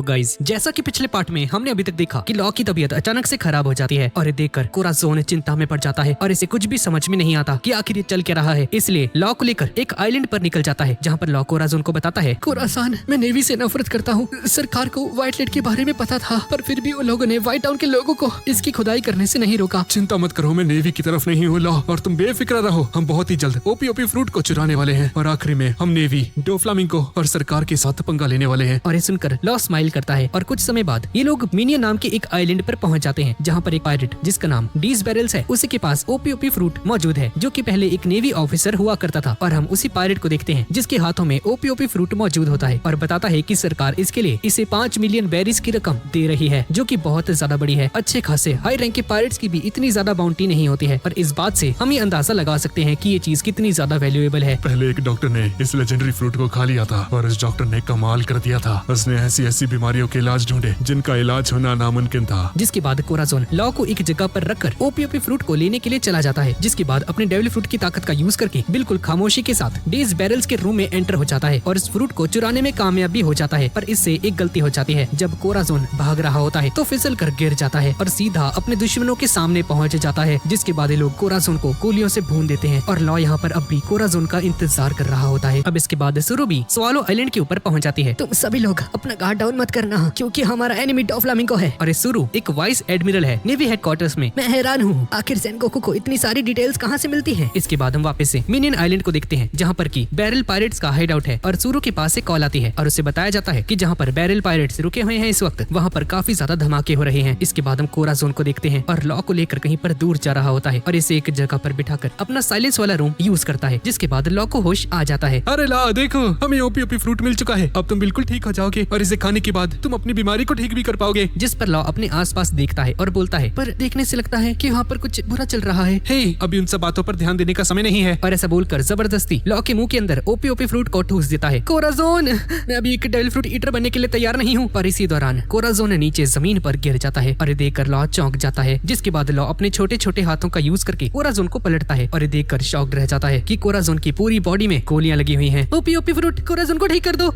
तो गाइज जैसा कि पिछले पार्ट में हमने अभी तक देखा कि लॉ की तबीयत अचानक से खराब हो जाती है और ये देखकर कोराज़ोन चिंता में पड़ जाता है और इसे कुछ भी समझ में नहीं आता कि आखिर ये चल क्या रहा है। इसलिए लॉ को लेकर एक आइलैंड पर निकल जाता है जहाँ पर लॉ कोराज़ोन को बताता है, कोरासान, मैं नेवी से नफरत करता हूँ। सरकार को व्हाइट लेट के बारे में पता था, पर फिर भी उन लोगों ने व्हाइट टाउन के लोगों को इसकी खुदाई करने से नहीं रोका। चिंता मत करो, मैं नेवी की तरफ नहीं हूँ लॉ, और तुम बेफिक्र रहो। हम बहुत ही जल्द ओपी फ्रूट को चुराने वाले हैं और आखिरी में हम नेवी, डोफ्लामिंगो और सरकार के साथ पंगा लेने वाले हैं। और ये सुनकर लॉ स्माइल करता है और कुछ समय बाद ये लोग मीनिया नाम के एक आइलैंड पर पहुंच जाते हैं जहाँ पर एक पायरेट जिसका नाम डीज बैरल्स है, उसी के पास ओपी फ्रूट मौजूद है जो कि पहले एक नेवी ऑफिसर हुआ करता था। और हम उसी पायरेट को देखते हैं जिसके हाथों में ओपी फ्रूट मौजूद होता है और बताता है कि सरकार इसके लिए इसे 5 मिलियन बेरीज की रकम दे रही है जो कि बहुत ज्यादा बड़ी है। अच्छे खासे हाई रैंक के पायरेट्स की भी इतनी ज्यादा बाउंटी नहीं होती है, पर इस बात से हम ये अंदाजा लगा सकते हैं कि ये चीज कितनी ज्यादा वैल्यूएबल है। पहले एक डॉक्टर ने इस लेजेंडरी फ्रूट को खा लिया था और इस डॉक्टर ने कमाल कर दिया था। उसने ऐसी ऐसी बीमारियों के इलाज ढूंढे जिनका इलाज होना नामुमकिन था। जिसके बाद कोराज़ोन लॉ को एक जगह पर रखकर ओपी फ्रूट को लेने के लिए चला जाता है। जिसके बाद अपने डेविल फ्रूट की ताकत का यूज करके बिल्कुल खामोशी के साथ डीज बैरल्स के रूम में एंटर हो जाता है और इस फ्रूट को चुराने में कामयाब भी हो जाता है। पर इससे एक गलती हो जाती है, जब कोराज़ोन भाग रहा होता है तो फिसल कर गिर जाता है और सीधा अपने दुश्मनों के सामने पहुंच जाता है। जिसके बाद ये लोग कोराज़ोन को गोलियों से भून देते हैं और लॉ यहाँ पर अब भी कोराज़ोन का इंतजार कर रहा होता है। अब इसके बाद सुरु भी स्वालो आइलैंड के ऊपर पहुंच जाती है। तुम सभी लोग अपना गार्ड डाउन मत करना क्योंकि हमारा एनिमी डोफ्लामिंगो है। और ये सुरु एक वाइस एडमिरल है नेवी हेडक्वार्टर्स में। मैं हैरान हूँ, आखिर ज़ेनगोकू को इतनी सारी डिटेल्स कहाँ से मिलती है। इसके बाद हम वापस से मिनियन आइलैंड को देखते हैं जहाँ पर की बैरल पायरेट्स का हाइड आउट है और सुरु के पास से कॉल आती है और उसे बताया जाता है कि जहाँ पर बैरल पायरेट्स रुके हुए हैं इस वक्त वहाँ पर काफी ज्यादा धमाके हो रहे हैं। इसके बाद हम कोराज़ोन को देखते हैं और लॉ को लेकर कहीं पर दूर जा रहा होता है और इसे एक जगह पर बिठाकर अपना साइलेंस वाला रूम यूज करता है। जिसके बाद लॉ को होश आ जाता है। अरे ला देखो, हमें ओपी फ्रूट मिल चुका है, अब तुम बिल्कुल ठीक हो जाओगे और इसे खाने के बाद तुम अपनी बीमारी को ठीक भी कर पाओगे। जिस पर लॉ अपने आसपास देखता है और बोलता है, पर देखने से लगता है कि वहाँ पर कुछ बुरा चल रहा है। हे, अभी उन सब बातों पर ध्यान देने का समय नहीं है। और ऐसा बोलकर जबरदस्ती लॉ के मुंह के अंदर ओपी फ्रूट को ठूस देता है। कोराज़ोन, मैं अभी एक डेविल फ्रूट ईटर बनने के लिए तैयार नहीं हूँ। पर इसी दौरान कोराज़ोन नीचे जमीन पर गिर जाता है और ये देखकर लॉ चौंक जाता है। जिसके बाद लॉ अपने छोटे छोटे हाथों का यूज करके कोराज़ोन को पलटता है और ये देखकर शॉक्ड रह जाता है कि कोराज़ोन की पूरी बॉडी में गोलियां लगी हुई हैं। ओपी फ्रूट, कोराज़ोन को ठीक कर दो।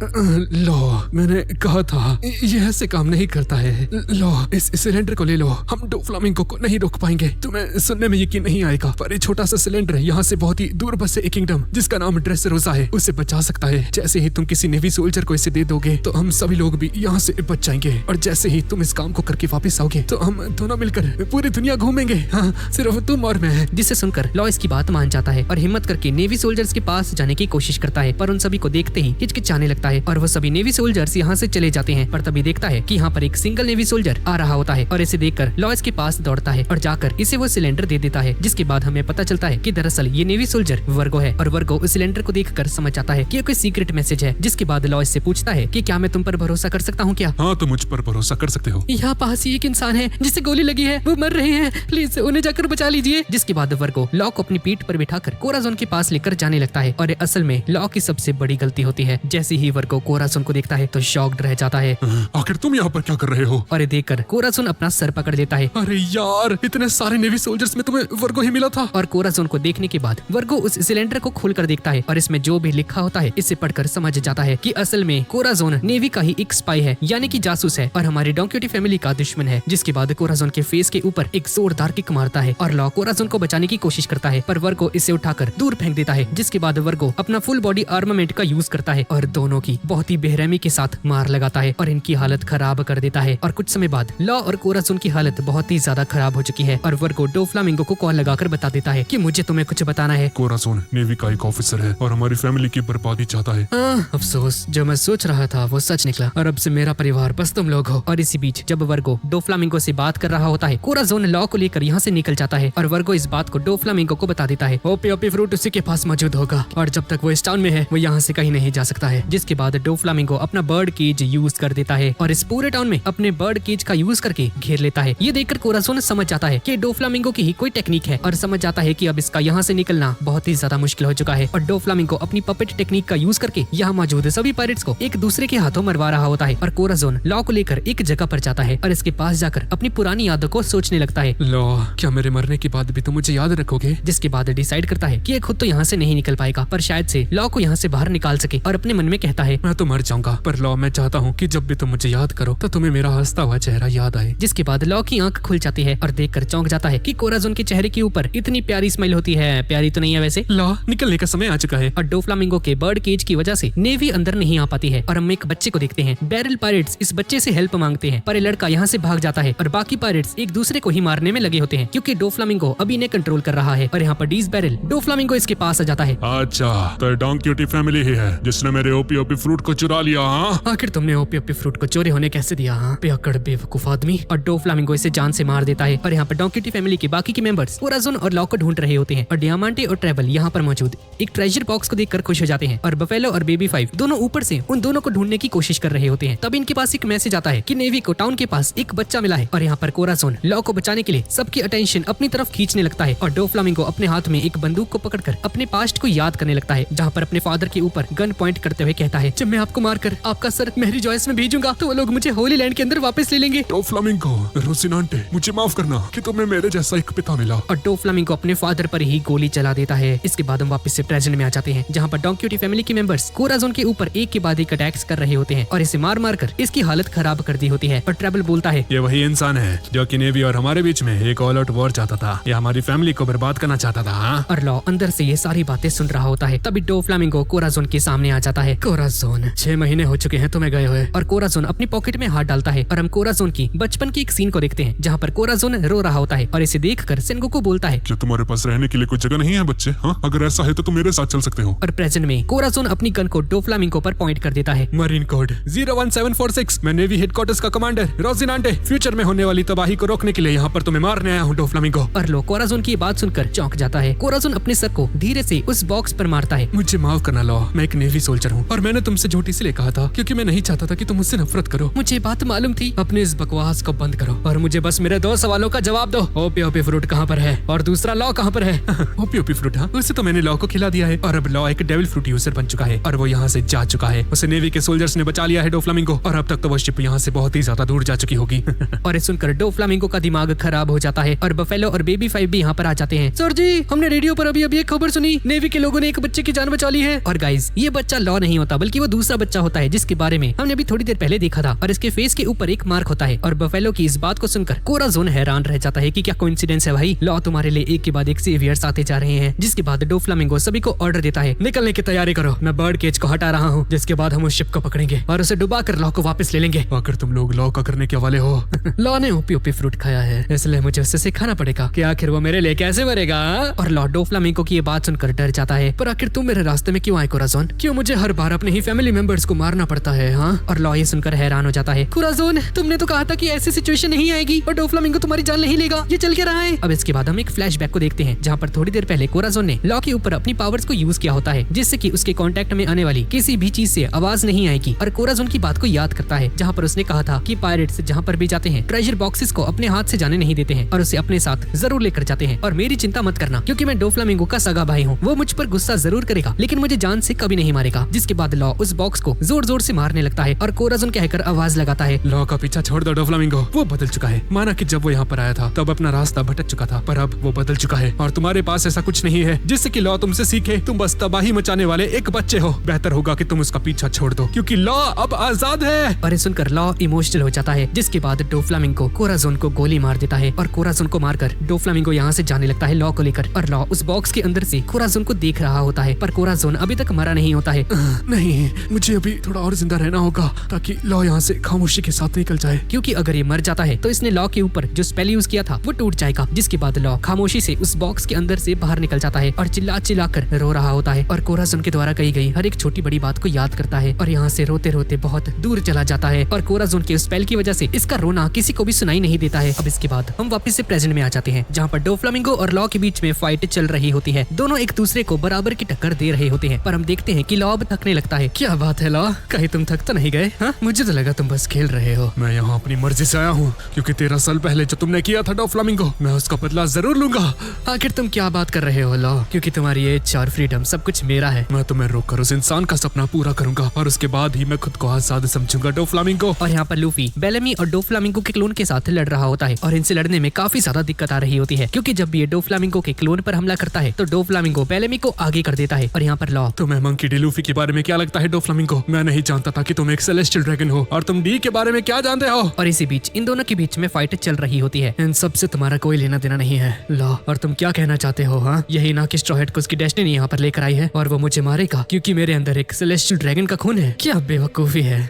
लो, मैंने कहा था ये ऐसे काम नहीं करता है। लो, इस सिलेंडर को ले लो, हम डोफ्लामिंगो को नहीं रोक पाएंगे। तुम्हें सुनने में यकीन नहीं आएगा, पर ये छोटा सा सिलेंडर यहाँ से बहुत ही दूर बसे एक किंगडम जिसका नाम ड्रेसरोसा है उसे बचा सकता है। जैसे ही तुम किसी नेवी सोल्जर को इसे दे दोगे तो हम सभी लोग भी यहाँ से बच जाएंगे और जैसे ही तुम इस काम को करके वापस आओगे तो हम दोनों मिलकर पूरी दुनिया घूमेंगे। हाँ, सिर्फ तुम और मैं। जिसे सुनकर लॉ इसकी बात मान जाता है और हिम्मत करके नेवी सोल्जर्स के पास जाने की कोशिश करता है, पर उन सभी को देखते ही हिचकिचाने लगता है और वो सभी नेवी सोल्जर्स यहाँ से चले जाते हैं। पर तभी देखता है कि यहाँ पर एक सिंगल नेवी सोल्जर आ रहा होता है और इसे देखकर लॉ इसके पास दौड़ता है और जाकर इसे वो सिलेंडर दे देता है। जिसके बाद हमें पता चलता है कि दरअसल ये नेवी सोल्जर वर्गो है और वर्गो उस सिलेंडर को देखकर समझ जाता है कि ये कोई सीक्रेट मैसेज है। जिसके बाद लॉ इससे पूछता है कि क्या मैं तुम पर भरोसा कर सकता हूँ क्या? हाँ, तुम मुझ पर भरोसा कर सकते हो। यहाँ पास ही एक इंसान है जिसे गोली लगी है, वो मर रहे हैं, प्लीज उन्हें जाकर बचा लीजिए। जिसके बाद वर्गो लॉ को अपनी पीठ पर बिठाकर कोराज़ोन के पास लेकर जाने लगता है और असल में लॉ की सबसे बड़ी गलती होती है। जैसे ही वर्गो कोराज़ोन को देखता है तो शॉक्ड रह जाता है। आखिर तुम यहाँ पर क्या कर रहे हो? और ये देखकर कोराज़ोन अपना सर पकड़ लेता है। अरे यार, इतने सारे नेवी सोल्जर्स में तुम्हें वर्गो ही मिला था। और कोराज़ोन को देखने के बाद वर्गो उस सिलेंडर को खोलकर देखता है और इसमें जो भी लिखा होता है इसे पढ़कर समझ जाता है कि असल में कोराज़ोन नेवी का ही एक स्पाई है, यानी कि जासूस है और हमारी डोंक्योटी फैमिली का दुश्मन है। जिसके बाद कोराज़ोन के फेस के ऊपर एक जोरदार किक मारता है और लॉ कोराज़ोन को बचाने की कोशिश करता है, पर वर्गो इसे उठाकर दूर फेंक देता है। जिसके बाद वर्गो अपना फुल बॉडी आर्मामेंट का यूज करता है और दोनों की बहुत ही बेरहमी के साथ मार लगाता है और इनकी हालत खराब कर देता है। और कुछ समय बाद लॉ और कोराज़ोन की हालत बहुत ही ज्यादा खराब हो चुकी है और वर्गो डोफ्लामिंगो को कॉल लगाकर बता देता है कि मुझे तुम्हें कुछ बताना है। कोराज़ोन नेवी का एक ऑफिसर है और हमारी फैमिली की बर्बादी चाहता है। अफसोस, जो मैं सोच रहा था वो सच निकला और अब से मेरा परिवार बस तुम लोग हो। और इसी बीच जब वर्गो डोफ्लामिंगो से बात कर रहा होता है, कोराज़ोन लॉ को लेकर यहाँ से निकल जाता है और वर्गो इस बात को डोफ्लामिंगो को बता देता है। ओपी फ्रूट उसी के पास मौजूद होगा और जब तक वो इस टाउन में है वो यहाँ से कहीं नहीं जा सकता है। जिसके बाद डोफ्लामिंगो अपना बर्ड केज यूज कर देता है और इस पूरे टाउन में अपने बर्ड केज का यूज करके घेर लेता है। ये देखकर कोराज़ोन समझ जाता है कि डोफ्लामिंगो की ही कोई टेक्निक है और समझ जाता है कि अब इसका यहाँ से निकलना बहुत ही ज्यादा मुश्किल हो चुका है। और डोफ्लामिंगो अपनी पपेट टेक्निक का यूज करके यहाँ मौजूद सभी पायरेट्स को एक दूसरे के हाथों मरवा रहा होता है। और कोराज़ोन लॉ को लेकर एक जगह पर जाता है और इसके पास जाकर अपनी पुरानी यादों को सोचने लगता है। लॉ, क्या मेरे मरने के बाद भी तुम मुझे याद रखोगे? जिसके बाद डिसाइड करता है कि ये खुद तो यहाँ से नहीं निकल पाएगा, पर शायद से लॉ को यहाँ से बाहर निकाल सके और अपने मन में कहता है, मैं तो मर जाऊंगा, पर लॉ मैं चाहता हूँ कि जब भी तुम मुझे याद करो तो तुम्हें मेरा हंसता हुआ चेहरा याद आए। जिसके बाद लॉ की आंख खुल जाती है और देखकर चौंक जाता है कि कोराज़ोन के चेहरे के ऊपर इतनी प्यारी स्माइल होती है। प्यारी तो नहीं है वैसे। लॉ, निकलने का समय आ चुका है। और डोफ्लामिंगो के बर्ड केज की वजह से नेवी अंदर नहीं आ पाती है और हम एक बच्चे को देखते हैं। बैरल पायरेट्स इस बच्चे से हेल्प मांगते हैं पर ये लड़का यहाँ से भाग जाता है और बाकी पायरेट्स एक दूसरे को ही मारने में लगे होते हैं क्योंकि डोफ्लामिंगो अभी इन्हें कंट्रोल कर रहा है। और यहाँ पर डीज बैरल डोफ्लामिंगो इसके पास आ जाता है। अच्छा, तो डॉन क्यूटी फैमिली ही है जिसने मेरे ओपी ओपी फ्रूट को चुरा लिया। हाँ, आखिर तुमने ओपी ओपी फ्रूट को चोरी होने कैसे दिया? हाँ पियक्कड़ बेवकूफ आदमी। और डोफ्लामिंगो इसे जान से मार देता है। और यहाँ पर डॉन क्यूटी फैमिली के बाकी के मेंबर्स कोराज़ोन और लॉ को ढूंढ रहे होते हैं और डियामांटे और ट्रेवल यहाँ पर मौजूद एक ट्रेजर बॉक्स को देखकर खुश हो जाते हैं। और बफेलो और बेबी 5 दोनों ऊपर से उन दोनों को ढूंढने की कोशिश कर रहे होते हैं। तब इनके पास एक मैसेज आता है कि नेवी को टाउन के पास एक बच्चा मिला है। और यहाँ पर कोराज़ोन लॉ को बचाने के लिए सबकी अटेंशन अपनी तरफ खींचने लगता है और डोफ्लामिंगो अपने हाथ में एक बंदूक को पकड़कर अपने पास्ट को याद करने लगता है, जहाँ पर अपने फादर के ऊपर गन पॉइंट करते हुए कहता है, जब मैं आपको मारकर आपका सर मेरी जॉइस में भेजूंगा तो वो लोग मुझे होली लैंड के अंदर वापस ले लेंगे। डोफ्लामिंगो, रोसिनांटे, मुझे माफ करना कि तुम्हें मेरे जैसा एक पिता मिला। और डोफ्लामिंगो अपने फादर पर ही गोली चला देता है। इसके बाद हम वापस से प्रेजेंट में आ जाते हैं, जहाँ पर डॉन क्यूटी फैमिली के मेंबर्स कोराज़ोन के ऊपर एक के बाद एक अटैक्स कर रहे होते हैं और इसे मार मार कर इसकी हालत खराब कर दी होती है। और ट्रेवल बोलता है, ये वही इंसान है जो कि नेवी और हमारे बीच में एक ऑल आउट वॉर चाहता था। ये हमारी फैमिली को बर्बाद करना चाहता था। हाँ? और लॉ अंदर से ये सारी बातें सुन रहा होता है। तभी डोफ्लामिंगो कोराज़ोन के सामने आ जाता है। कोराज़ोन, 6 महीने हो चुके हैं तुम्हें गए हुए। और कोराज़ोन अपनी पॉकेट में हाथ डालता है और हम कोराज़ोन की बचपन की एक सीन को देखते हैं, जहाँ पर कोराज़ोन रो रहा होता है और इसे देखकर सेनगोकू बोलता है, क्या तुम्हारे पास रहने के लिए कोई जगह नहीं है बच्चे? हाँ, अगर ऐसा है तो तुम मेरे साथ चल सकते हो। और प्रेजेंट में कोराज़ोन अपनी गन को डोफ्लामिंगो पर पॉइंट कर देता है। मरीन कोड 01746, मैं नेवी हेडक्वार्टर्स का कमांडर रोसिनांटे, फ्यूचर में होने वाली तबाही को रोकने के लिए यहाँ पर तुम्हें मारने आया हूँ डोफ्लामिंगो। और लो कोराज़ोन की बात सुनकर चौंक जाता है। कोराज़ोन अपने सर को धीरे से उस बॉक्स पर मारता है। मुझे माफ करना लॉ, मैं एक नेवी सोल्जर हूँ और मैंने तुमसे झूठ इसलिए कहा था क्योंकि मैं नहीं चाहता था कि तुम मुझसे नफरत करो। मुझे बात मालूम थी। अपने इस बकवास को बंद करो और मुझे बस मेरे 2 सवालों का जवाब दो। ओपी ओपी फ्रूट कहाँ पर है और दूसरा लॉ कहाँ पर है? ओपी ओपी फ्रूट, हाँ, उसे तो मैंने लॉ को खिला दिया है और अब लॉ एक डेविल फ्रूट यूजर बन चुका है और वो यहाँ से जा चुका है। उसे नेवी के सोल्जर्स ने बचा लिया है डोफ्लामिंगो और अब तक तो वो शिप यहाँ से बहुत ही ज्यादा दूर जा चुकी होगी। और सुनकर डोफ्लामिंगो का दिमाग खराब हो जाता है और बफेलो और बेबी 5 भी यहाँ पर आ जाते हैं। सर जी, हमने रेडियो पर अभी एक खबर सुनी, नेवी के लोगों ने एक बच्चे की जान बचा ली है। और गाइस, ये बच्चा लॉ नहीं होता बल्कि वो दूसरा बच्चा होता है जिसके बारे में हमने अभी थोड़ी देर पहले देखा था और इसके फेस के ऊपर एक मार्क होता है। और बफेलो की इस बात को सुनकर कोराज़ोन हैरान रह जाता है कि क्या कोइंसिडेंस है भाई, लॉ तुम्हारे लिए एक के बाद एक सेवियर्स आते जा रहे हैं। जिसके बाद डोफ्लामिंगो सभी को ऑर्डर देता है, निकलने की तैयारी करो, मैं बर्ड केज को हटा रहा हूँ, जिसके बाद हम उस शिप को पकड़ेंगे और उसे डुबा कर लॉ को वापस ले लेंगे। अगर तुम लोग लॉ का करने के वाले हो, लॉ ने ओपी ओपी फ्रूट खाया है इसलिए मुझे उससे सिखाना पड़ेगा कि आखिर वो मेरे लिए कैसे मरेगा। और लॉ डोफ्लामिंगो की ये बात सुनकर डर जाता है। पर आखिर तुम मेरे रास्ते में क्यों आए कोराज़ोन? क्यों मुझे हर बार अपने ही फैमिली मेंबर्स को मारना पड़ता है? हाँ? और लॉ ये सुनकर हैरान हो जाता है। कोराज़ोन, तुमने तो कहा था कि ऐसी सिचुएशन नहीं आएगी और डोफ्लामिंगो तुम्हारी जान नहीं लेगा, ये चल के रहा है। अब इसके बाद हम एक फ्लैशबैक को देखते हैं, जहाँ पर थोड़ी देर पहले कोराज़ोन ने लॉ के ऊपर अपनी पावर्स को यूज किया होता है, जिससे कि उसके कांटेक्ट में आने वाली किसी भी चीज से आवाज नहीं आएगी। और कोराज़ोन की बात को याद करता है, जहाँ पर उसने कहा था कि पायरेट्स जहाँ पर भी जाते हैं ट्रेजर बॉक्सेस को अपने हाथ से जाने नहीं देते हैं और उसे अपने साथ जरूर लेकर जाते हैं। और मेरी चिंता मत करना क्योंकि मैं डोफ्लामिंगो का सगा भाई हूँ, वो मुझ पर गुस्सा जरूर करेगा लेकिन मुझे जान से कभी नहीं मारेगा। जिसके बाद लॉ उस बॉक्स को जोर जोर से मारने लगता है और कोराज़ोन कहकर आवाज लगाता है, लॉ का पीछा छोड़ दो डोफ्लामिंगो, वो बदल चुका है। माना कि जब वो यहाँ पर आया था तब अपना रास्ता भटक चुका था, पर अब वो बदल चुका है और तुम्हारे पास ऐसा कुछ नहीं है जिससे कि लॉ तुमसे सीखे। तुम बस तबाही मचाने वाले एक बच्चे हो। बेहतर होगा कि तुम उसका पीछा छोड़ दो क्योंकि लॉ अब आजाद है। और सुनकर लॉ इमोशनल हो जाता है। जिसके बाद डोफ्लामिंगो कोराज़ोन को गोली मार देता है और कोराज़ोन को मारकर डोफ्लामिंगो यहाँ से जाने लगता है लॉ को लेकर। और लॉ उस बॉक्स के अंदर से कोराज़ोन को देख रहा होता है पर कोराज़ोन अभी तक मरा नहीं होता है। नहीं, मुझे अभी थोड़ा और जिंदा रहना होगा ताकि लॉ यहाँ से खामोशी के साथ निकल जाए, क्योंकि अगर ये मर जाता है तो इसने लॉ के ऊपर जो स्पेल यूज किया था वो टूट जाएगा। जिसके बाद लॉ खामोशी से उस बॉक्स के अंदर से बाहर निकल जाता है और चिल्ला चिल्ला कर रो रहा होता है और कोराज़ोन के द्वारा कही गई हर एक छोटी बड़ी बात को याद करता है और यहाँ से रोते रोते बहुत दूर चला जाता है। और कोराज़ोन के स्पेल की वजह से इसका रोना किसी को भी सुनाई नहीं देता है। अब इसके बाद हम वापस से प्रेजेंट में आ जाते हैं, जहाँ पर डोफ्लामिंगो और लॉ के बीच में फाइट चल रही होती है। दोनों एक दूसरे को बराबर की टक्कर दे रहे होते हैं पर हम देखते हैं कि लॉ अब थकने लगता है। क्या बात है लॉ, कहीं तुम थक तो नहीं गए? हाँ? मुझे तो लगा तुम बस खेल रहे हो। मैं यहाँ अपनी मर्जी से आया हूँ क्योंकि 13 साल पहले जो तुमने किया था डोफ्लामिंगो, मैं उसका बदला जरूर लूंगा। आखिर तुम क्या बात कर रहे हो लॉ? क्योंकि तुम्हारी एज और फ्रीडम सब कुछ मेरा है। मैं तुम्हें रोककर उस इंसान का सपना पूरा करूंगा और उसके बाद ही मैं खुद को आजाद समझूंगा डोफ्लामिंगो। और यहाँ पर लूफी बेलेमी और डोफ्लामिंगो के क्लोन के साथ लड़ रहा होता है और इनसे लड़ने में काफी ज्यादा दिक्कत आ रही होती है क्योंकि जब भी ये डोफ्लामिंगो के क्लोन पर हमला करता है तो डोफ्लामिंगो बेलेमी को आगे कर देता है। और यहाँ पर लॉ, तुम्हें मंकी डी लूफी के बारे में क्या लगता है डोफ्लामिंगो? मैं नहीं जानता था कि तुम एक सेलेस्टियल ड्रैगन हो और तुम डी के बारे में क्या जानते हो? और इसी बीच इन दोनों के बीच में फाइट चल रही होती है। इन सब से तुम्हारा कोई लेना देना नहीं है लॉ। और तुम क्या कहना चाहते हो? हाँ, यही ना कि स्ट्रॉ हैट को उसकी डेस्टिनी यहाँ पर लेकर आई है और वो मुझे मारेगा क्योंकि मेरे अंदर एक सेलेस्टियल ड्रैगन का खून है। क्या बेवकूफी है।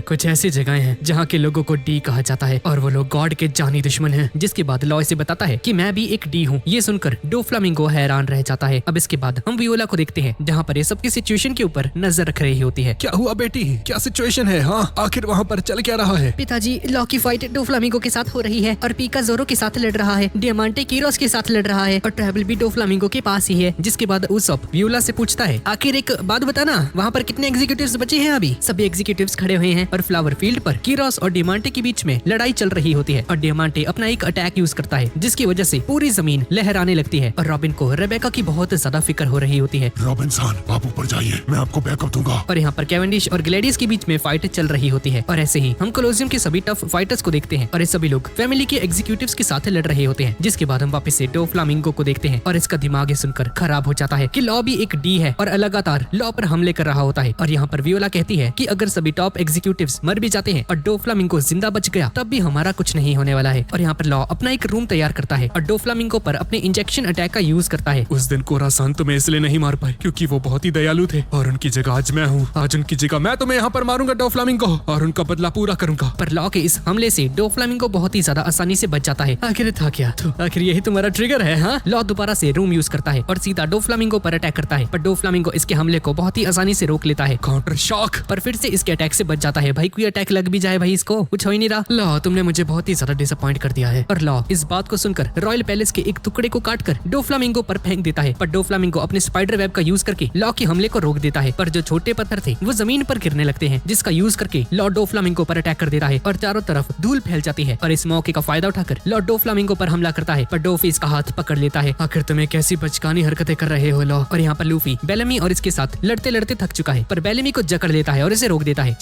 कुछ ऐसी जगहें हैं जहाँ के लोगों को डी कहा जाता है और वो लोग गॉड के जानी दुश्मन हैं। जिसके बाद लॉ इसे बताता है कि मैं भी एक डी हूँ। ये सुनकर डोफ्लामिंगो हैरान रह जाता है। अब इसके बाद हम वियोला को देखते हैं जहाँ पर ये सबकी सिचुएशन के ऊपर नजर रख रही होती है। क्या हुआ बेटी? क्या सिचुएशन है? हाँ, आखिर वहाँ पर चल क्या रहा है? पिताजी, लॉ की फाइट डोफ्लामिंगो के साथ हो रही है और पीका जोरो के साथ लड़ रहा है, डियामांटे कीरोस के साथ लड़ रहा है और ट्रैवल भी डोफ्लामिंगो के पास ही है। जिसके बाद उसप वियोला से पूछता है, आखिर एक बात बताना, वहाँ पर कितने एग्जीक्यूटिव्स बचे हैं? अभी सभी एग्जीक्यूटिव्स खड़े हुए हैं और फ्लावर फील्ड पर कीरोस और डियामांटे के बीच में लड़ाई चल रही होती है और डियामांटे अपना एक अटैक यूज करता है जिसकी वजह से पूरी जमीन लहराने लगती है और रॉबिन को रेबेका की बहुत ज्यादा फिक्र हो रही होती है। रॉबिन्सन, आप ऊपर जाइए, मैं आपको बैकअप दूंगा। और यहाँ पर कैवेंडिश और ग्लेडियस के बीच में फाइट चल रही होती है और ऐसे ही हम कोलोसियम के सभी टफ फाइटर्स को देखते हैं और ये सभी लोग फैमिली के एग्जीक्यूटिव्स के साथ लड़ रहे होते हैं। जिसके बाद हम वापस से डोफ्लामिंगो को देखते हैं और इसका दिमाग ये सुनकर खराब हो जाता है कि लॉ भी एक डी है और लगातार लॉ पर हमले कर रहा होता है। और यहाँ पर वियोला कहती है कि अगर सभी टॉप एग्जीक्यूटिव्स मर भी जाते हैं और डोफ्लामिंगो जिंदा बच गया तब भी हमारा कुछ नहीं होने वाला है। और यहाँ पर लॉ अपना एक रूम तैयार करता है और डोफ्लामिंगो पर अपने इंजेक्शन अटैक का यूज करता है। उस दिन कोरासान तुम्हें इसलिए नहीं मार पाए क्योंकि वो बहुत ही दयालु थे और उनकी जगह आज मैं हूँ। आज उनकी जगह मैं तुम्हें यहाँ पर मारूंगा डोफ्लामिंगो और उनका बदला पूरा करूंगा। पर लॉ के इस हमले से डोफ्लामिंगो बहुत ही ज्यादा आसानी से बच जाता है। आखिर था क्या? तो आखिर यही तुम्हारा ट्रिगर है? हाँ, लॉ दोबारा से रूम यूज करता है और सीधा डोफ्लामिंगो पर अटैक करता है पर डोफ्लामिंगो इसके हमले को बहुत ही आसानी से रोक लेता है। Counter shock. पर फिर से इसके अटैक से बच जाता है। भाई कोई अटैक लग भी जाए भाई, इसको कुछ हो ही नहीं रहा। लॉ, तुमने मुझे बहुत ही ज्यादा डिसअपॉइंट कर दिया है। और लॉ इस बात को सुनकर रॉयल पैलेस के एक टुकड़े को काटकर डोफ्लामिंगो पर फेंक देता है पर डोफ्लामिंगो अपने स्पाइडर वेब का यूज करके लॉ के हमले को रोक देता है। पर जो छोटे पत्थर थे वो जमीन पर गिरने लगते हैं जिसका यूज करके लॉ डोफ्लामिंगो पर अटैक कर देता है और चारों तरफ धूल फैल जाती है। और इस मौके का फायदा उठाकर लॉ डोफ्लामिंगो पर हमला करता है पर डोफी इसका हाथ पकड़ लेता है। आखिर तुम्हें कैसी बचकानी हरकतें कर रहे हो लॉ? और यहाँ पर लूफी बेलेमी और इसके साथ लड़ते लड़ते थक चुका है पर बेलेमी को जकड़ लेता है और इसे रोक देता है।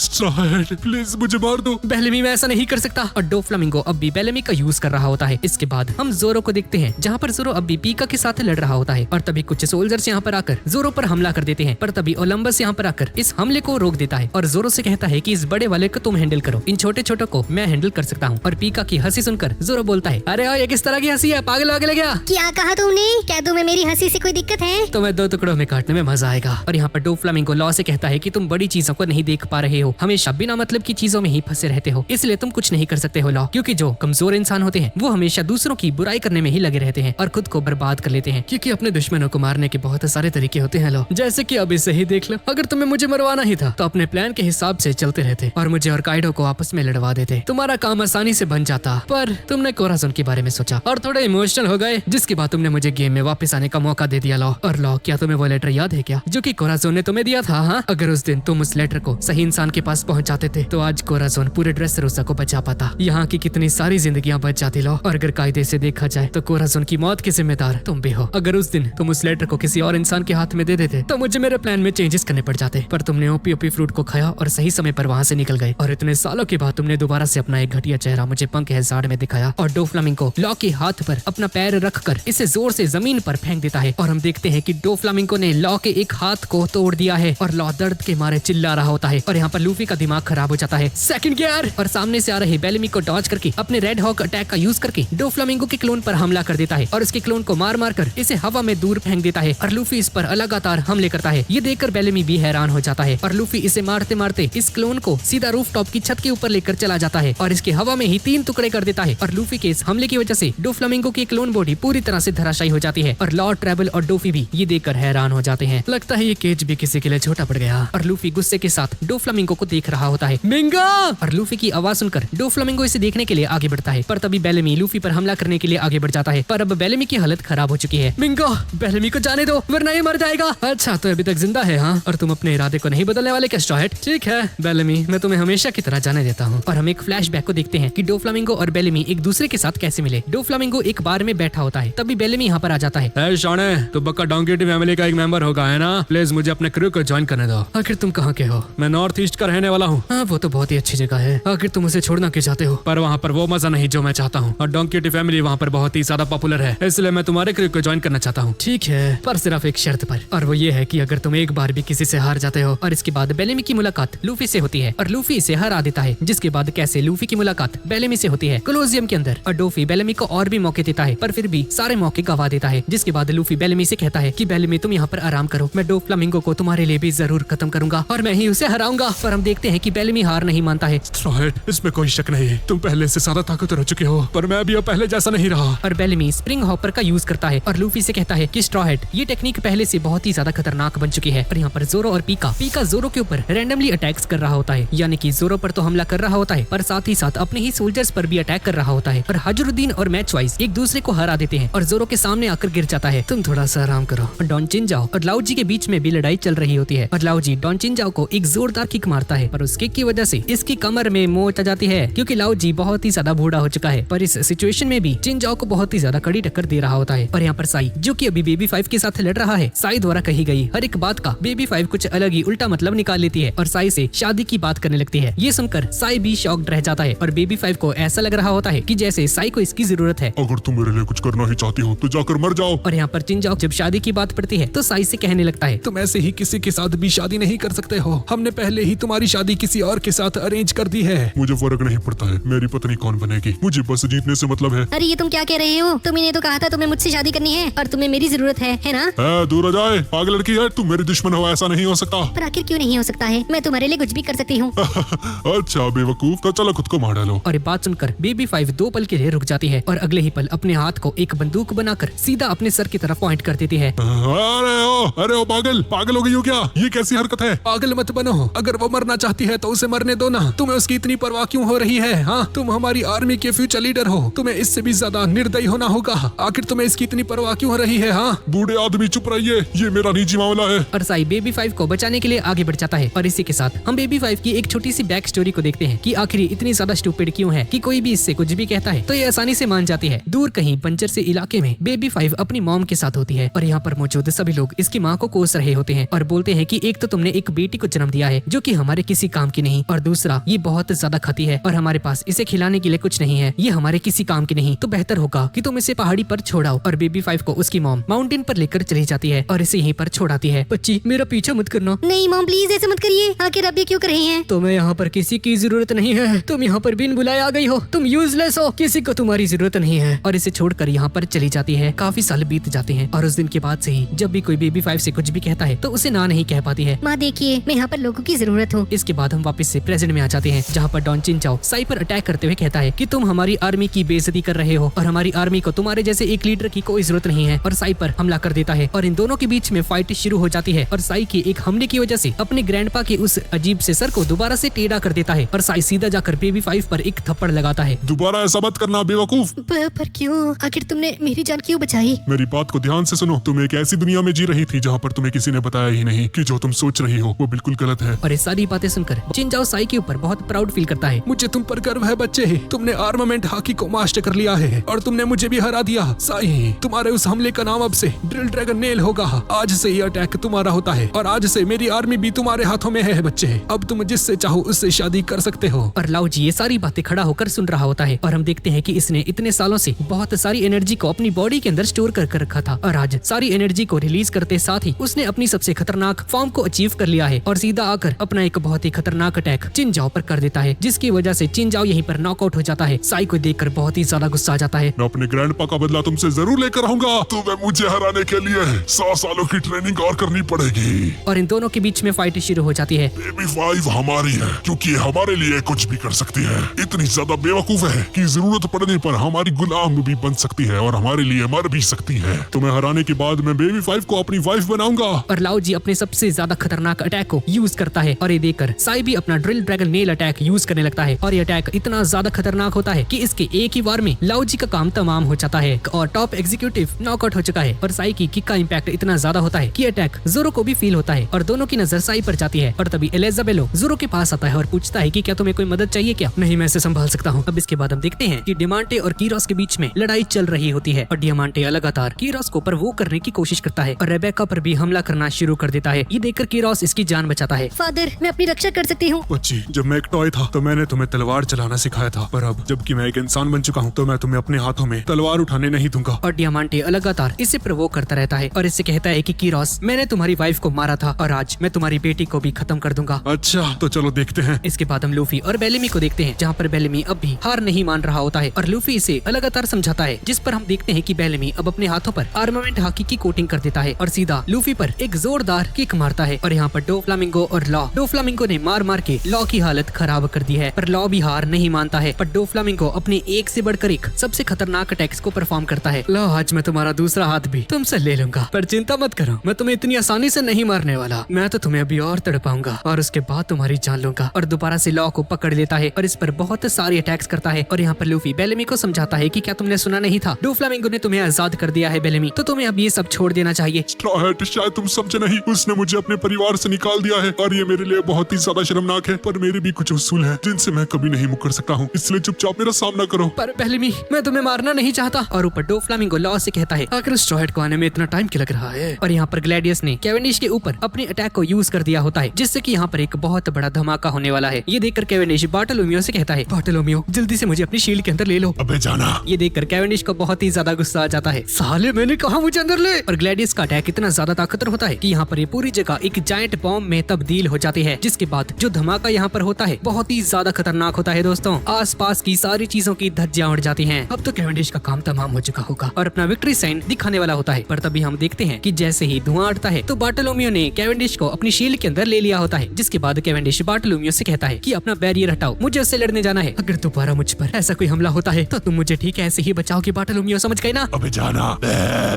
प्लीज मुझे मार दो। बेलेमी मैं ऐसा नहीं कर सकता। और डोफ्लामिंगो अब भी बेलेमी का यूज कर रहा होता है। इसके बाद हम जोरो को देखते हैं जहाँ पर जोरो अब भी पीका के साथ लड़ रहा होता है और तभी कुछ सोल्जर्स यहाँ पर आकर जोरो पर हमला कर देते हैं पर तभी ओलंबस यहाँ पर आकर इस हमले को रोक देता है और जोरो से कहता है कि इस बड़े वाले को तुम हैंडल करो, इन छोटे छोटों को मैं हैंडल कर सकता हूँ। और पीका की हंसी सुनकर जोरो बोलता है, अरे ये किस तरह की हंसी है, पागल वागल है क्या? क्या कहा तुमने? क्या तुम्हें मेरी हंसी से कोई दिक्कत है? तुम्हें दो टुकड़ों में काटने में मजा आएगा। और यहाँ पर डोफ्लामिंगो लॉ से कहता है कि तुम बड़ी चीजों को नहीं देख पा रहे हो, हमेशा बिना मतलब की चीजों में ही फंसे रहते हो, इसलिए तुम कुछ नहीं कर सकते हो लॉ। क्योंकि जो कमजोर इंसान होते हैं वो हमेशा दूसरों की बुराई करने में ही लगे रहते हैं और खुद को बर्बाद कर लेते हैं। क्योंकि अपने दुश्मनों को मारने के बहुत सारे तरीके होते हैं लॉ। जैसे कि अब इसे ही देख लो, अगर तुम्हें मुझे मरवाना ही था तो अपने प्लान के हिसाब से चलते रहते और मुझे और काइडो को आपस में लड़वा देते, तुम्हारा काम आसानी से बन जाता। पर तुमने कोराज़ोन के बारे में सोचा और थोड़े इमोशनल हो गए जिसके बाद तुमने मुझे गेम में वापस आने का मौका दे दिया लॉ। और लॉ, क्या तुम्हें वो लेटर याद है क्या जो कि कोराज़ोन ने तुम्हें दिया था? हाँ, अगर उस दिन तुम उस लेटर को सही इंसान के पास पहुंचाते थे तो आज कोराज़ोन पूरे ड्रेसरोसा को बचा पाता, यहाँ की कितनी सारी जिंदगियां बच जाती लॉ। और अगर कायदे से देखा जाए तो कोराज़ोन की मौत के जिम्मेदार तुम भी हो। अगर उस दिन तुम उस लेटर को किसी और इंसान के हाथ में दे देते तो मुझे मेरे प्लान में चेंजेस करने पड़ जाते, पर तुमने ओपी फ्रूट को खाया और सही समय पर वहाँ से निकल गए और इतने सालों के बाद तुमने दोबारा से अपना एक घटिया चेहरा मुझे पंख हैजार्ड में दिखाया। और डोफ्लामिंगो लॉ के हाथ पर अपना पैर रखकर इसे जोर से जमीन पर फेंक देता है और हम देखते हैं कि डोफ्लामिंगो ने लॉ के एक हाथ को तोड़ दिया है और लॉ दर्द के मारे चिल्ला रहा होता है। और यहाँ पर लूफी का दिमाग खराब हो जाता है। Second gear. और सामने से आ रहे बेलेमी को डॉज करके अपने रेड हॉक अटैक का यूज करके डोफ्लामिंगो के क्लोन पर हमला कर देता है और उसके क्लोन को मार मार कर इसे हवा में दूर फेंक देता है और लूफी इस पर लगातार हमले करता है। ये देखकर बेलेमी भी हैरान हो जाता है और लूफी इसे मारते मारते इस क्लोन को सीधा रूफटॉप की छत के ऊपर लेकर चला जाता है और इसके हवा में ही 3 टुकड़े कर देता है। और लूफी के इस हमले की वजह से डोफ्लामिंगो की क्लोन बॉडी पूरी तरह से धराशायी हो जाती है और लॉ, ट्रैवल और डोफी भी ये देखकर हैरान हो जाते हैं। लगता है ये केज भी किसी के लिए छोटा पड़ गया। और लूफी गुस्से के साथ डोफ्लामिंगो को देख रहा होता है। मिंगा! और लूफी की आवाज सुनकर डोफ्लामिंगो इसे देखने के लिए आगे बढ़ता है पर तभी बेलेमी लूफी पर हमला करने के लिए आगे बढ़ जाता है पर अब बेलेमी की हालत खराब हो चुकी है। मिंगो, बेलेमी को जाने दो वरना ये मर जाएगा। अच्छा, तो अभी तक जिंदा है? हाँ, और तुम अपने इरादे को नहीं बदलने वाले क्या स्ट्रॉ हैट? ठीक है बेलेमी, मैं तुम्हें हमेशा की तरह जाने देता हूँ। और हम एक फ्लैशबैक को देखते हैं कि डोफ्लामिंगो और बेलेमी एक दूसरे के साथ कैसे मिले। डोफ्लामिंगो एक बार में बैठा होता है तभी बेलेमी यहाँ पर आ जाता है। शॉने, तो बक्का डोंकी फैमिली का एक मेंबर होगा है ना? प्लीज मुझे अपने क्रू को ज्वाइन करने दो। आखिर तुम कहाँ के हो? मैं नॉर्थ ईस्ट का रहने वाला हूँ। हाँ, वो तो बहुत ही अच्छी जगह है। आखिर तुम उसे छोड़ना क्यों चाहते हो? पर वहाँ पर वो मजा नहीं जो मैं चाहता हूँ और डोंकी फैमिली वहाँ पर बहुत ही ज्यादा पॉपुलर है, इसलिए मैं तुम्हारे क्रू को ज्वाइन करना चाहता हूँ। ठीक है, पर सिर्फ एक शर्त पर, और वो ये है कि अगर तुम एक बार भी किसी से हार जाते हो। और इसके बाद बेलेमी की मुलाकात लूफी से से होती है और लूफी इसे हरा देता है। जिसके बाद कैसे लूफी की मुलाकात बेलेमी से होती है कोलोसियम के अंदर और डोफी बेलेमी को और भी मौके देता है पर फिर भी सारे मौके गवा देता है। जिसके बाद लूफी बेलेमी से कहता है कि बेलेमी तुम यहाँ पर आराम करो, मैं डोफ्लामिंगो को तुम्हारे लिए भी जरूर खत्म करूंगा और मैं ही उसे हराऊंगा। पर हम देखते हैं कि बेलेमी हार नहीं मानता है स्ट्रॉ हैट, इसमें कोई शक नहीं, तुम पहले से ज्यादा ताकतवर हो चुके हो, पर मैं अभी अब पहले जैसा नहीं रहा। और बेलेमी स्प्रिंग हॉपर का यूज करता है और लूफी से कहता है कि स्ट्रॉ हैट ये टेक्निक पहले से बहुत ही ज्यादा खतरनाक बन चुकी है। और यहाँ पर जोरो और पीका जोरो के ऊपर रैंडमली अटैक्स कर रहा होता है, यानी कि जोरो पर तो हमला कर रहा होता है पर साथ ही साथ अपने ही सोल्जर्स पर भी अटैक कर रहा होता है। और हजरुद्दीन और मैच वाइज एक दूसरे को हरा देते हैं और जोरो के सामने आकर गिर जाता है। तुम थोड़ा सा आराम करो। और डॉन चिनजाओ और लाओ जी के बीच में भी लड़ाई चल रही होती है और लाओ जी डॉन चिनजाओ को एक जोरदार किक मारता है पर उस किक की वजह से इसकी कमर में मोच आ जाती है क्योंकि लाओ जी बहुत ही ज्यादा बूढ़ा हो चुका है। पर इस सिचुएशन में भी चिनजाओ को बहुत ही ज्यादा कड़ी टक्कर दे रहा होता है। और यहाँ पर साई जो कि अभी बेबी 5 के साथ लड़ रहा है, साई द्वारा कही गई हर एक बात का बेबी 5 कुछ अलग ही उल्टा मतलब निकाल लेती है और साई से शादी की बात करने लगती है। ये सुनकर साई भी शॉक्ड रह जाता है और बेबी 5 को ऐसा लग रहा होता है कि जैसे साई को इसकी जरूरत है। अगर तुम मेरे लिए कुछ करना ही चाहती हो तो जाकर मर जाओ। और यहाँ पर चिनजाओ जब शादी की बात पड़ती है तो साई से कहने लगता है तुम ऐसे ही किसी के साथ भी शादी नहीं कर सकते हो, हमने पहले ही तुम्हारी शादी किसी और के साथ अरेंज कर दी है। मुझे फर्क नहीं पड़ता है मेरी पत्नी कौन बनेगी, मुझे बस जीतने से मतलब है। अरे ये तुम क्या कह रहे हो? तुमने तो कहा था तुम्हें मुझसे शादी करनी है और तुम्हें मेरी जरूरत है ना? दूर हो जाए, पागल लड़की है, तुम मेरी दुश्मन हो, ऐसा नहीं हो सकता। पर आखिर क्यों नहीं हो सकता है? मैं तुम्हारे लिए कुछ भी कर सकती हूँ। अच्छा बेवकूफ, तो चलो खुद को मार डालो। और ये बात सुनकर बेबी 5 2 पल के लिए रुक जाती है और अगले ही पल अपने हाथ को एक बंदूक बनाकर सीधा अपने सर की तरफ पॉइंट कर देती है। अरे ओ पागल हो गई हो क्या? ये कैसी हरकत है? पागल मत बनो, अगर वो मरना चाहती है तो उसे मरने दो ना, तुम्हें उसकी इतनी परवाह क्यों हो रही है? हाँ, तुम हमारी आर्मी के फ्यूचर लीडर हो, तुम्हें इससे भी ज्यादा निर्दयी होना होगा। आखिर तुम्हें इसकी इतनी परवाह क्यों हो रही है? हाँ बूढ़े आदमी चुप रहिए, ये मेरा निजी मामला है। और साई बेबी 5 को बचाने के लिए आगे बढ़ जाता है और इसी के साथ हम बेबी 5 की एक छोटी सी बैक स्टोरी को देखते हैं कि आखिर इतनी ज्यादा स्टूपिड क्यों है कि कोई भी इससे कुछ भी कहता है तो ये आसानी से मान जाती है। दूर कहीं बंजर से इलाके में बेबी 5 अपनी मॉम के साथ होती है और यहाँ पर मौजूद सभी लोग इसकी माँ को कोस रहे होते हैं और बोलते हैं कि एक तो तुमने एक बेटी को जन्म दिया है जो कि हमारे किसी काम की नहीं, और दूसरा ये बहुत ज्यादा खाती है और हमारे पास इसे खिलाने के लिए कुछ नहीं है, ये हमारे किसी काम की नहीं, तो बेहतर होगा कि तुम इसे पहाड़ी पर छोड़ाओ। और बेबी 5 को उसकी मॉम माउंटेन पर लेकर चली जाती है और इसे यहीं पर छोड़ाती है। बच्ची मेरा पीछा मत करना। नहीं मॉम प्लीज ऐसे मत करिए, आखिर अब ये क्यों कर रही हैं? तो मैं यहाँ पर किसी की जरूरत नहीं है, तुम यहाँ पर बिन बुलाए आ गई हो, तुम यूजलेस हो, किसी को तुम्हारी जरूरत नहीं है। और इसे छोड़कर यहाँ पर चली जाती है। काफी साल बीत जाते हैं और उस दिन के बाद से ही जब भी कोई बेबी 5 से कुछ भी कहता है तो उसे ना नहीं कह पाती है। माँ देखिए, मैं यहाँ पर लोगों की जरूरत हूँ। इसके बाद हम वापस से प्रेजेंट में आ जाते हैं जहाँ पर डॉन चिनचाओ साई पर अटैक करते हुए कहता है कि तुम हमारी आर्मी की बेइज्जती कर रहे हो और हमारी आर्मी को तुम्हारे जैसे एक लीडर की कोई जरूरत नहीं है, और साई पर हमला कर देता है और इन दोनों के बीच में फाइट शुरू हो जाती है। और साई के एक हमले की वजह से अपने ग्रैंडपा के उस अजीब से सर को दोबारा से टेढ़ा कर देता है और साई सीधा जाकर बेबी 5 पर एक थप्पड़ लगाता है। दोबारा ऐसा मत करना बेवकूफ। पर क्यों? आखिर तुमने मेरी जान क्यों बचाई? मेरी बात को ध्यान से सुनो, तुम एक ऐसी दुनिया में जी रही थी जहाँ पर तुम्हें किसी ने बताया ही नहीं कि जो तुम सोच रही हो वो बिल्कुल गलत है। और ये सारी बातें सुनकर चिनचाओ साई के ऊपर बहुत प्राउड फील करता है। मुझे तुम पर गर्व है बच्चे, तुमने आर्मामेंट हॉकी को मास्टर कर लिया है और तुमने मुझे भी हरा दिया। साई, तुम्हारे उस हमले का नाम अब से ड्रिल ड्रैगन नेल होगा। आज से ये अटैक तुम्हारा होता है और आज से मेरी आर्मी भी तुम्हारे हाथों में है बच्चे। अब तुम जिससे चाहो उससे शादी कर सकते हो। और लाओ जी ये सारी बातें खड़ा होकर सुन रहा होता है और हम देखते हैं कि इसने इतने सालों से बहुत सारी एनर्जी को अपनी बॉडी के अंदर स्टोर कर रखा था और आज सारी एनर्जी को रिलीज करते साथ ही उसने अपनी सबसे खतरनाक फॉर्म को अचीव कर लिया है और सीधा आकर अपना एक बहुत ही खतरनाक अटैक चिनजाओ पर कर देता है, जिसकी वजह से चिनजाओ यहीं पर नॉकआउट हो जाता है। साई को देखकर बहुत ही ज्यादा गुस्सा आ जाता है। मैं अपने ग्रैंडपा का बदला तुमसे जरूर लेकर आऊंगा। तुम्हें मुझे हराने के लिए 100 सालों की ट्रेनिंग और करनी पड़ेगी। और इन दोनों के बीच में फाइट शुरू हो जाती है। बेबी 5 हमारी है क्योंकि हमारे लिए कुछ भी कर सकती है। इतनी ज्यादा बेवकूफ है कि जरूरत पड़ने पर हमारी गुलाम भी बन सकती है और हमारे लिए मर भी सकती है। तुम्हें हराने के बाद मैं बेबी 5 को अपनी वाइफ बनाऊंगा। और लाओ जी अपने सबसे ज्यादा खतरनाक अटैक को यूज करता है और ये देखकर साई भी अपना drill dragon nail attack use करने लगता है और ये अटैक इतना ज्यादा खतरनाक होता है कि इसके एक ही वार में लाओ जी का काम तमाम हो जाता है और टॉप एग्जीक्यूटिव नॉकआउट हो चुका है। और साई की किक का इम्पैक्ट इतना ज्यादा होता है कि अटैक जोरो को भी फील होता है और दोनों की नजर साई पर जाती है। और तभी एलिजाबेलो जोरो के पास आता है और पूछता है कि क्या तुम्हें कोई मदद चाहिए क्या? नहीं, मैं इसे संभाल सकता हूँ। अब इसके बाद हम देखते हैं कि डिमांटे और कीरोस के बीच में लड़ाई चल रही होती है और डिमांटे लगातार कीरोस को प्रवोक करने की कोशिश करता है और रेबेका पर भी हमला करना शुरू कर देता है। ये देखकर कीरोस इसकी जान बचाता है। फादर, मैं अपनी रक्षा कर सकती हूँ। बच्ची, जब मैं एक टॉय था तो मैंने तुम्हें तलवार चलाना सिखाया था, पर अब जबकि मैं एक इंसान बन चुका हूँ तो मैं तुम्हें अपने हाथों में तलवार उठाने नहीं दूंगा। और डिमांटे लगातार इसे प्रवोक करता रहता है और इससे कहता है कि कीरोस, मैंने तुम्हारी वाइफ को मारा था और आज मैं तुम्हारी बेटी को भी खत्म कर दूंगा। अच्छा तो चलो देखते हैं। इसके बाद हम लूफी और बेलेमी को देखते हैं, जहाँ पर बेलेमी अब भी हार नहीं मान रहा होता है और लूफी इसे लगातार समझाता है, जिस पर हम देखते हैं कि बेलेमी अब अपने हाथों पर आर्मामेंट हाकी की कोटिंग कर देता है और सीधा लूफी पर एक जोरदार किक मारता है। और यहाँ पर डोफ्लामिंगो और लॉ, डोफ्लामिंगो ने मार मार के लॉ की हालत खराब कर दी है, पर लॉ भी हार नहीं मानता है। पर डोफ्लामिंगो अपने एक से बढ़कर एक सबसे खतरनाक अटैक्स को परफॉर्म करता है। लो आज मैं तुम्हारा दूसरा हाथ भी तुमसे ले लूंगा, पर चिंता मत करो, मैं तुम्हें इतनी आसानी से नहीं मारने वाला। मैं तो तुम्हें अभी और तड़पाऊंगा और उसके बाद तुम्हारी जान लूंगा। और दोबारा से लॉ को पकड़ लेता है और इस पर बहुत सारे अटैक्स करता है। और यहाँ पर लूफी बेलेमी को समझाता है कि क्या तुमने सुना नहीं था, डोफ्लामिंगो ने तुम्हें आजाद कर दिया है बेलेमी, तो तुम्हें अब ये सब छोड़ देना चाहिए। स्ट्रॉ हैट, शायद तुम समझे नहीं, उसने मुझे अपने परिवार से निकाल दिया है और ये मेरे लिए बहुत ही ज्यादा शर्मनाक है। पर मेरे भी कुछ उसूल हैं जिनसे मैं कभी नहीं मुकर सकता हूँ, इसलिए चुपचाप मेरा सामना करो। पर बेलेमी मैं तुम्हें मारना नहीं चाहता। और ऊपर डोफ्लामिंगो लॉ से कहता है, आखिर स्ट्रॉ हैट को आने में इतना टाइम क्यों लग रहा है? और यहाँ पर ग्लैडियस ने कैवेंडिश के ऊपर अपने अटैक को यूज कर दिया होता है, जिससे कि यहाँ पर एक बहुत बड़ा धमाका होने वाला है। ये देखकर कैवेंडिश बार्टोलोमियो से कहता है, बार्टोलोमियो जल्दी से मुझे अपनी शील्ड के अंदर ले लो। अबे जाना। ये देखकर कैवेंडिश को बहुत ही ज्यादा गुस्सा आ जाता है। साले मैंने कहा मुझे अंदर ले। और ग्लैडियस का अटैक इतना ज्यादा ताकतवर होता है कि यहाँ पर ये पूरी जगह एक जायंट बॉम्ब में तब्दील हो जाती है, जिसके बाद जो धमाका यहाँ पर होता है बहुत ही ज्यादा खतरनाक होता है दोस्तों। आसपास की सारी चीजों की धज्जियां उड़ जाती हैं। अब तो कैवेंडिश का काम तमाम हो चुका होगा और अपना विक्ट्री साइन दिखाने वाला होता है। पर तभी हम देखते हैं कि जैसे ही धुआं उठता है तो बार्टोलोमियो ने कैवेंडिश को अपनी शील्ड के अंदर ले लिया होता है, जिसके बाद कैवेंडिश बार्टोलोमियो से कहता है कि अपना बैरियर हटाओ, मुझे उससे लड़ने जाना है। अगर दोबारा मुझ पर ऐसा कोई हमला होता है तो तुम मुझे ठीक है ऐसे ही बचाओगे बार्टोलोमियो, समझ गए ना? अबे जाना।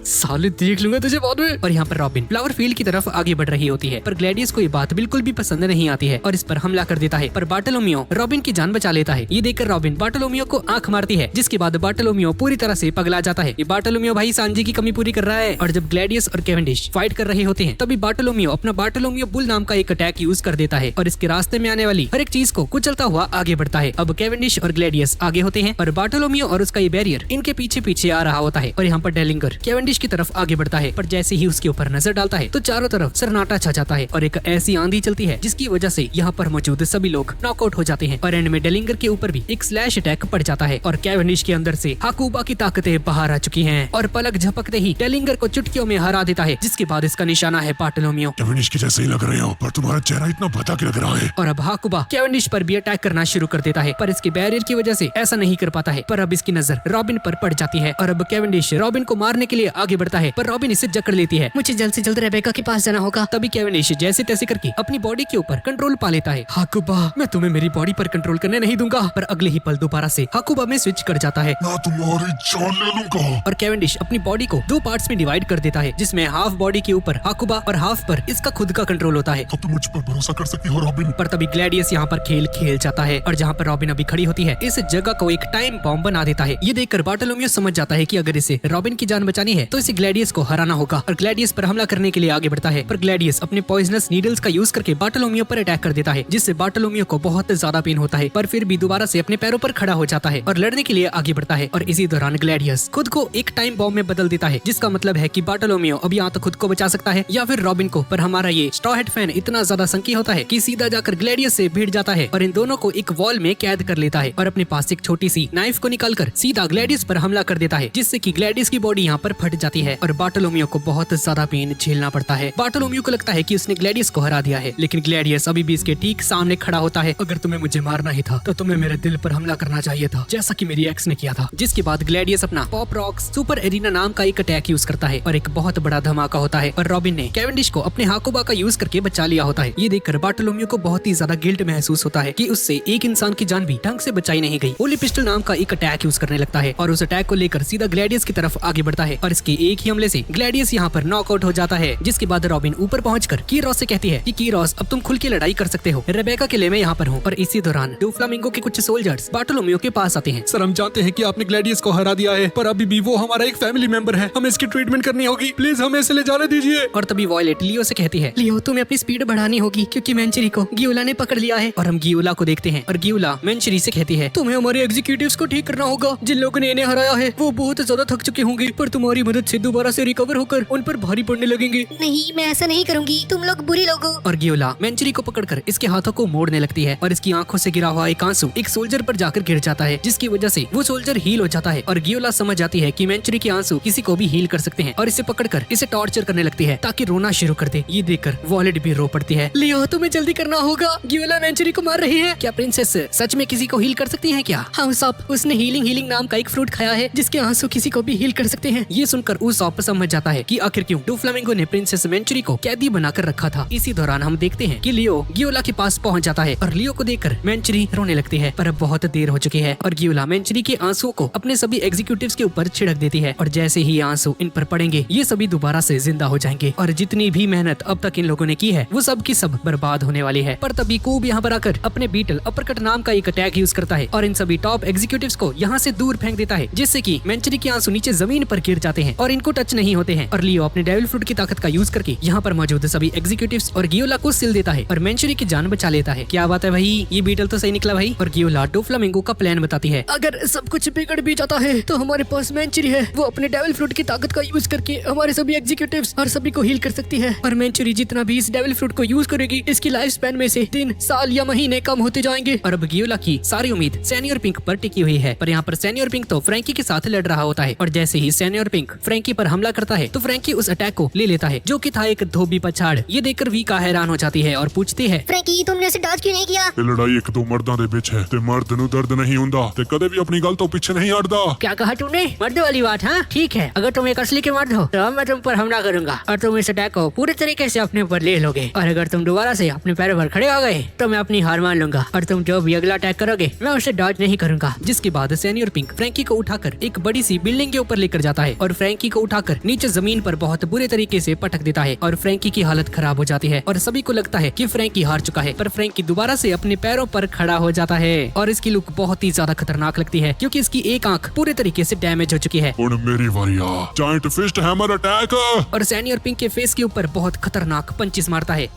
साले देख लूंगा तुझे बाद में। और यहाँ पर रॉबिन फ्लावर फील्ड की तरफ आगे बढ़ रही होती है, पर ग्लैडियस को ये बात बिल्कुल भी पसंद नहीं आती है और इस पर हमला कर देता है। पर बार्टोलोमियो रॉबिन की जान बचा लेता है। ये देखकर रॉबिन बार्टोलोमियो को आंख मारती है, जिसके बाद बार्टोलोमियो पूरी तरह से पगला जाता है। ये बार्टोलोमियो भाई सांजी की कमी पूरी कर रहा है। और जब ग्लैडियस और कैवेंडिश फाइट कर रहे होते हैं तभी बार्टोलोमियो अपना बार्टोलोमियो बुल नाम का एक अटैक यूज कर देता है और इसके रास्ते में आने वाली हर एक चीज को कुचलता हुआ आगे बढ़ता है। अब कैवेंडिश और ग्लैडियस आगे होते हैं और बार्टोलोमियो और उसका ये बैरियर इनके पीछे पीछे आ रहा होता है। और यहाँ पर डेलिंगर कैवेंडिश की तरफ आगे बढ़ता है, पर जैसे ही उसके ऊपर नजर डालता है तो चारों तरफ सन्नाटा छा जाता है और एक ऐसी आंधी चलती है जिसकी वजह से यहाँ पर मौजूद सभी लोग नॉकआउट हो जाते हैं। और एंड में डेलिंगर के ऊपर भी एक स्लैश अटैक पड़ जाता है और कैवेंडिश के अंदर से हाकुबा की ताकतें बाहर आ चुकी हैं और पलक झपकते ही डेलिंगर को चुटकियों में हरा देता है, जिसके बाद इसका निशाना है बार्टोलोमियो। कैवेंडिश के जैसे ही लग रहे हो, पर तुम्हारा चेहरा इतना भद्दा क्यों लग रहा है? और अब हाकुबा कैवेंडिश पर भी अटैक करना शुरू कर देता है, पर इसके बैरियर की वजह से ऐसा नहीं कर पाता है। पर अब इसकी नजर रॉबिन पर पड़ जाती है और अब कैवेंडिश रॉबिन को मारने के लिए आगे बढ़ता है, पर रॉबिन इसे जकड़ लेती है। मुझे जल्द से जल्द रेबेका के पास जाना होगा। तभी कैवेंडिश जैसे तैसे करके अपनी बॉडी के ऊपर कंट्रोल पा लेता है। हाकुबा मैं तुम्हें मेरी बॉडी पर कंट्रोल करने नहीं दूंगा। पर अगले ही पल दोबारा से हाकुबा में स्विच कर जाता है मैं तुम्हारी जान ले लूंगा। और कैवेंडिश अपनी बॉडी को दो पार्ट्स में डिवाइड कर देता है, जिसमें हाफ बॉडी के ऊपर हाकुबा और हाफ पर इसका खुद का कंट्रोल होता है। अब तुम मुझ पर भरोसा कर सकती हो रॉबिन। पर तभी ग्लैडियस यहाँ पर खेल खेल जाता है और जहाँ पर रॉबिन अभी खड़ी होती है इस जगह को एक टाइम बॉम्ब बना देता है। ये देखकर बार्टोलोमियो समझ जाता है कि अगर इसे रॉबिन की जान बचानी है तो इसे ग्लैडियस को हराना होगा और ग्लैडियस पर हमला करने के लिए आगे बढ़ता है। पर ग्लैडियस अपने पॉइजनस नीडल्स का यूज करके बार्टोलोमियो पर अटैक कर देता है, जिससे बार्टोलोमियो को बहुत ज्यादा पेन होता है, पर फिर भी दोबारा से अपने पैरों पर खड़ा हो जाता है और लड़ने के लिए आगे बढ़ता है। और इसी दौरान ग्लैडियस खुद को एक टाइम बॉम्ब में बदल देता है, जिसका मतलब है कि बार्टोलोमियो अब यहाँ तो खुद को बचा सकता है या फिर रॉबिन को। पर हमारा ये स्ट्रॉ हैट फैन इतना ज्यादा संकी होता है कि सीधा जाकर ग्लैडियस से भिड़ जाता है और इन दोनों को एक वॉल में कैद कर लेता है और अपने पास एक छोटी सी नाइफ को निकालकर सीधा ग्लैडियस पर हमला कर देता है, जिससे कि ग्लैडियस की बॉडी यहाँ पर फट जाती है और बार्टोलोमियो को बहुत ज्यादा पेन झेलना पड़ता है। बार्टोलोमियो को लगता है कि उसने ग्लैडियस को हरा दिया है, लेकिन ग्लैडियस अभी भी इसके ठीक सामने खड़ा होता है। अगर तुम्हें मुझे मारना ही था तो तुम्हें मेरे दिल पर हमला करना चाहिए था, जैसा कि मेरी एक्स ने किया था। जिसके बाद ग्लैडियस अपना पॉप रॉक्स सुपर एरिना नाम का एक अटैक यूज करता है और एक बहुत बड़ा धमाका होता है और रॉबिन ने कैवेंडिश को अपने हाकुबा का यूज करके बचा लिया होता है। ये देखकर बार्टोलोमियो को बहुत ही ज्यादा गिल्ट महसूस होता है कि उससे एक इंसान की जान भी ढंग से बचाई नहीं गई। होली पिस्टल नाम का एक अटैक यूज करने लगता है और उस अटैक को लेकर सीधा ग्लैडियस की तरफ आगे बढ़ता है और इसके एक ही हमले से ग्लैडियस यहाँ पर नॉकआउट हो जाता है। जिसके बाद रॉबिन ऊपर पहुंचकर कीरॉस से कहती है कि कीरॉस अब तुम खुल के लड़ाई कर सकते हो, रेबेका के लिए मैं यहाँ पर हूँ। और इसी दौरान डोफ्लामिंगो के कुछ सोल्जर्स बार्टोलोमियो के पास आते हैं। सर हम जानते हैं कि आपने ग्लैडियस को हरा दिया है, पर अभी भी वो हमारा एक फैमिली मेंबर है, हमें इसकी ट्रीटमेंट करनी होगी, प्लीज हमें इसे ले जाने दीजिए। और तभी वॉयलेट लियो से कहती है, लियो तुम्हें अपनी स्पीड बढ़ानी होगी क्योंकि मैंचरी को गियोला ने पकड़ लिया है। और हम गियोला को देखते हैं और गियोला मैंचरी से कहती है, तुम्हें हमारे एग्जीक्यूटिव्स को ठीक करना होगा। जिन लोगों ने इन्हें हराया है वो बहुत ज्यादा थक चुके होंगे, पर तुम्हारी मदद से दोबारा से रिकवर होकर उन पर भारी पड़ने लगेंगे। नहीं मैं ऐसा नहीं करूंगी, तुम लोग बुरी लोग हो। और गियोला मैंचरी को पकड़कर इसके हाथों को मोड़ने लगती है और इसकी आंखों से गिरा हुआ एक आंसू एक सोल्जर पर जाकर गिर जाता है, जिसकी वजह से वो सोल्जर हील हो जाता है। और गियोला समझ जाती है कि मैंचरी के आंसू किसी को भी हील कर सकते हैं और इसे पकड़कर इसे टॉर्चर करने लगती है ताकि रोना शुरू कर दे। ये देखकर वॉलेट भी रो पड़ती है। लियो तुम्हें जल्दी करना होगा, गियोला मैंचुरी को मार रही है। क्या प्रिंसेस सच में किसी को हील कर सकती हैं क्या? हाँ उसॉप, उसने हीलिंग नाम का एक फ्रूट खाया है जिसके आंसू किसी को भी हील कर सकते हैं। ये सुनकर उसॉप समझ जाता है कि आखिर क्यों डोफ्लामिंगो ने प्रिंसेस मैंचुरी को कैदी बनाकर रखा था। इसी दौरान हम देखते हैं कि लियो गियोला के पास पहुंच जाता है और लियो को देखकर मैंचुरी रोने लगती है, पर अब बहुत देर हो चुकी है और गियोला मैंचुरी के आंसुओं को अपने सभी एग्जीक्यूटिव्स के ऊपर छिड़क देती है और जैसे ही आंसू इन पर पड़ेंगे ये सभी दोबारा से जिंदा हो जाएंगे और जितनी भी मेहनत अब तक इन लोगों ने की है वो सब की सब बर्बाद होने वाली है। पर तभी कूब यहाँ पर आकर अपने बीटल अपरकट नाम का एक अटैक यूज करता है और इन सभी टॉप एग्जीक्यूटिव्स को यहाँ से दूर फेंक देता है, जिससे कि मैंचुरी के आंसू नीचे जमीन पर गिर जाते हैं और इनको टच नहीं होते हैं। और लियो अपने डेविल फ्रूट की ताकत का यूज करके यहाँ पर मौजूद सभी एग्जीक्यूटिव्स और गियोला को सिल देता है और मैंचुरी की जान बचा लेता है। क्या बात है भाई, ये बीटल तो सही निकला भाई। और गियोला डोफ्लामिंगो का प्लान बताती है, अगर सब कुछ बिगड़ भी जाता है तो हमारे पास मैंचुरी है, वो अपने डेविल फ्रूट की ताकत का यूज करके हमारे सभी एग्जीक्यूटिव्स और सभी को हील कर सकती है। और मैंचुरी जितना भी इस डेविल फ्रूट को यूज करेगी इसकी लाइफ स्पैन में से दिन, साल या महीने कम होते जाएंगे। और अब गियोला की सारी उम्मीद सैनियर पिंक पर टिकी हुई है, पर यहाँ पर सैनियर पिंक तो फ्रैंकी के साथ लड़ रहा होता है और जैसे ही सैनियर पिंक फ्रैंकी पर हमला करता है तो फ्रैंकी उस अटैक को ले लेता है जो कि था एक धोबी पछाड़। ये देखकर वीका हैरान हो जाती है और पूछती है, फ्रैंकी तुमने उसे डॉज क्यों नहीं किया? ਇਹ ਲੜਾਈ ਇੱਕ ਦੋ ਮਰਦਾਂ ਦੇ ਵਿੱਚ ਹੈ ਤੇ ਮਰਦ ਨੂੰ ਦਰਦ ਨਹੀਂ ਹੁੰਦਾ ਤੇ ਕਦੇ ਵੀ ਆਪਣੀ ਗੱਲ ਤੋਂ ਪਿੱਛੇ ਨਹੀਂ ਹਟਦਾ। क्या कहा तूने? मर्द वाली बात? हाँ ठीक है, अगर तुम एक असली के मर्द हो तो अब मैं तुम पर हमला करूंगा और तुम इस अटैक को पूरे तरीके से अपने ऊपर ले लोगे और अगर तुम दोबारा से अपने पैरों पर खड़े हो गए तो मैं अपनी हार मान लूंगा और तुम जो भी अगला अटैक करोगे मैं उसे डॉज नहीं करूंगा। जिसके बाद सैनियर पिंक फ्रैंकी को उठाकर एक बड़ी सी बिल्डिंग के ऊपर लेकर जाता है और फ्रैंकी को उठाकर नीचे जमीन पर बहुत बुरे तरीके से पटक देता है और फ्रैंकी की हालत खराब हो जाती है और सभी को लगता है कि फ्रैंकी हार चुका है। पर फ्रैंकी दोबारा से अपने पैरों पर खड़ा हो जाता है और इसकी लुक बहुत ही ज्यादा खतरनाक लगती है क्योंकि इसकी एक आंख पूरे तरीके से डैमेज हो चुकी है। ਹੁਣ ਮੇਰੀ ਵਾਰੀ ਆ, ਜਾਇंट फिस्ट हैमर अटैक। और सैनियर पिंक के फेस के ऊपर बहुत खतरनाक पंचेस मारता है